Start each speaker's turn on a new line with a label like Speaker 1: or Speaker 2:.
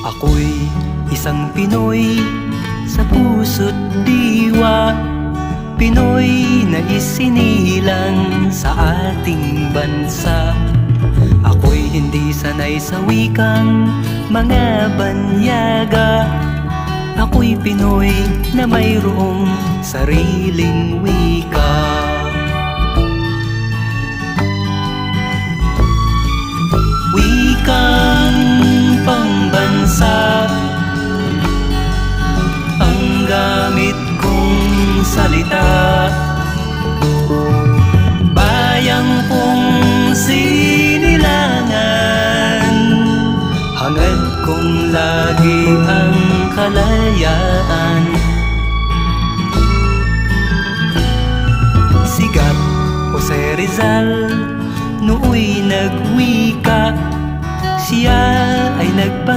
Speaker 1: Ako'y isang Pinoy sa puso't diwa, Pinoy na isinilang sa ating bansa. Ako'y hindi sanay sa wikang mga banyaga, ako'y Pinoy na mayroong sariling wika. Wikang pambansa ang gamit kong salita, bayang kong sinilangan, hangad kong lagi ang kalayaan. Sigat Jose Rizal nooy nagwika, siya ay nagpangalan